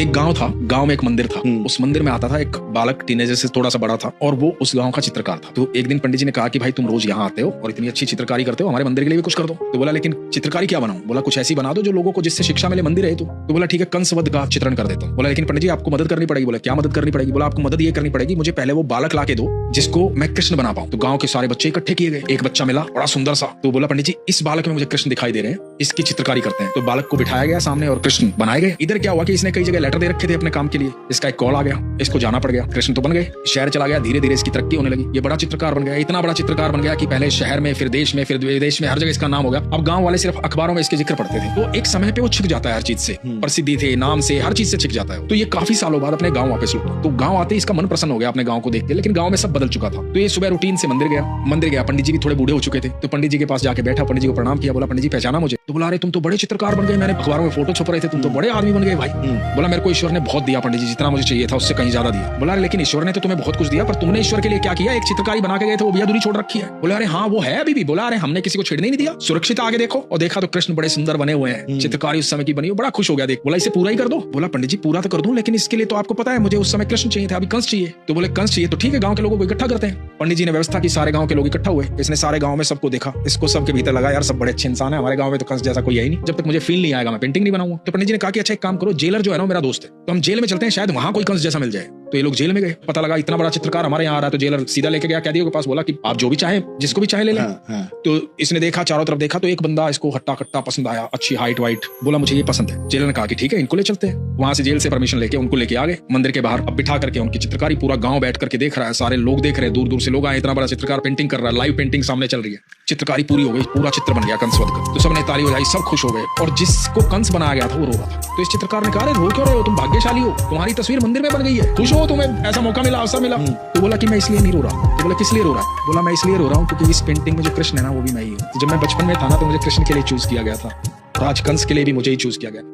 एक गांव था, गांव में एक मंदिर था। उस मंदिर में आता था एक बालक, टीनेजर से थोड़ा सा बड़ा था, और वो उस गांव का चित्रकार था। तो एक दिन पंडित जी ने कहा कि भाई तुम रोज यहाँ आते हो और इतनी अच्छी चित्रकारी करते हो, हमारे मंदिर के लिए भी कुछ कर दो। तो बोला लेकिन चित्रकारी क्या बनाऊं? बोला कुछ ऐसी बना दो जो लोगों को जिससे शिक्षा मिले, मंदिर है तो बोला ठीक है कंसवध का चित्रण कर देता हूं। बोला लेकिन पंडित जी आपको मदद करनी पड़ेगी। बोला क्या मदद करनी पड़ेगी? बोला आपको मदद ये करनी पड़ेगी, मुझे पहले वो बालक ला के दो जिसको मैं कृष्ण बना पाऊं। तो गांव के सारे बच्चे इकट्ठे किए गए, एक बच्चा मिला बड़ा सुंदर सा। तो बोला पंडित जी इस बालक में मुझे कृष्ण दिखाई दे रहे हैं, इसकी चित्रकारी करते हैं। तो बालक को बिठाया गया सामने और कृष्ण बनाए गए। इधर क्या हुआ कि इसने कई जगह लेटर दे रखे थे अपने काम के लिए, इसका एक कॉल आ गया, इसको जाना पड़ गया। कृष्ण तो बन गए, शहर चला गया, धीरे धीरे इसकी तरक्की होने लगी, ये बड़ा चित्रकार बन गया, इतना बड़ा चित्रकार बन गया कि पहले शहर में, फिर देश में, फिर विदेश में, हर जगह इसका नाम हो गया। अब गांव वाले सिर्फ अखबारों में इसके जिक्र पढ़ते थे। तो एक समय पे वो छिक जाता है हर चीज से, प्रसिद्धि थे, नाम से, हर चीज से छिक जाता है। तो ये काफी सालों बाद अपने गांव वापस लौटा। तो गांव आते ही इसका मन प्रसन्न हो गया अपने गांव को देख के, लेकिन गांव में सब बदल चुका था। तो ये सुबह रूटीन से मंदिर गया। पंडित जी भी थोड़े बूढ़े हो चुके थे। तो पंडित जी के पास जाके बैठा, पंडित जी को प्रणाम किया। बोला पंडित जी पहचाना मुझे? तो बोला अरे तुम तो बड़े चित्रकार बन गए, मैंने अखबारों में फोटो छप रहे थे, तुम तो बड़े आदमी बन गए भाई। बोला मेरे को ईश्वर ने बहुत दिया पंडित जी, जितना मुझे चाहिए था उससे कहीं ज्यादा दिया। बोला लेकिन ईश्वर ने तो तुम्हें बहुत कुछ दिया, पर तुमने ईश्वर के लिए क्या किया? एक चित्रकारी बना के गए थे, वो भी अधूरी छोड़ रखी है। बोला अरे हाँ वो है अभी भी। बोला अरे हमने किसी को छेड़ने नहीं दिया, सुरक्षित आगे देखो। और देखा तो कृष्ण बड़े सुंदर बने हुए हैं, चित्रकारी उस समय की बनी, बड़ा खुश हो गया देख। बोला इसे पूरा ही कर दो। बोला पंडित जी पूरा तो कर दूं, लेकिन इसके लिए तो आपको पता है मुझे उस समय कृष्ण चाहिए था, अभी कंस चाहिए। तो बोले कंस चाहिए तो ठीक है, गांव के लोगों को इकट्ठा करते हैं। पंडित जी ने व्यवस्था की, सारे गांव के लोग इकट्ठा हुए। इसने सारे गांव में सबको देखा, इसको सबके भीतर लगा यार सब बड़े अच्छे इंसान है, हमारे गांव में तो कंस जैसा कोई है ही नहीं, जब तक मुझे फील नहीं आएगा मैं पेंटिंग नहीं बनाऊंगा। तो पंडित जी ने कहा कि अच्छा एक काम करो, जेलर जो है ना मेरा दोस्त है, तो हम जेल में चलते हैं, शायद वहां कोई कंस जैसा मिल जाए। तो ये लोग जेल में गए, पता लगा इतना बड़ा चित्रकार हमारे यहाँ आ रहा है। तो जेलर सीधा लेके गया कैदियों के पास, बोला कि आप जो भी चाहे, जिसको भी चाहे ले लें। तो इसने देखा, चारों तरफ देखा, तो एक बंदा इसको हट्टा कट्टा पसंद आया, अच्छी हाइट वाइट, बोला मुझे ये पसंद है। जेलर ने कहा कि ठीक है इनको ले चलते हैं। वहां से जेल से परमिशन लेके उनको लेके आ गए मंदिर के बाहर। अब बिठा करके उनकी चित्रकारी पूरा गांव बैठ करके देख रहा है, सारे लोग देख रहे हैं, दूर दूर से लोग आए, इतना बड़ा चित्रकार पेंटिंग कर रहा है, लाइव पेंटिंग सामने चल रही है। चित्रकारी पूरी हो गई, पूरा चित्र बन गया कंसवध का। तो सबने ताली बजाई, सब खुश हो गए, और जिसको कंस बनाया गया था वो रो रहा था। तो इस चित्रकार ने कहा रो क्यों रहे हो, तुम भाग्यशाली हो, तुम्हारी तस्वीर मंदिर में बन गई है, खुश हो, तुम्हें ऐसा मौका मिला, अवसर मिला। तो बोला कि मैं इसलिए नहीं रो रहा। तो बोला किस लिए रो रहा है? बोला मैं इसलिए रो रहा हूँ क्योंकि इस पेंटिंग में जो कृष्ण है ना वो भी मैं ही हूँ। जब मैं बचपन में था ना तो मुझे कृष्ण के लिए चूज किया गया था, और आज कंस के लिए भी मुझे ही चूज किया गया।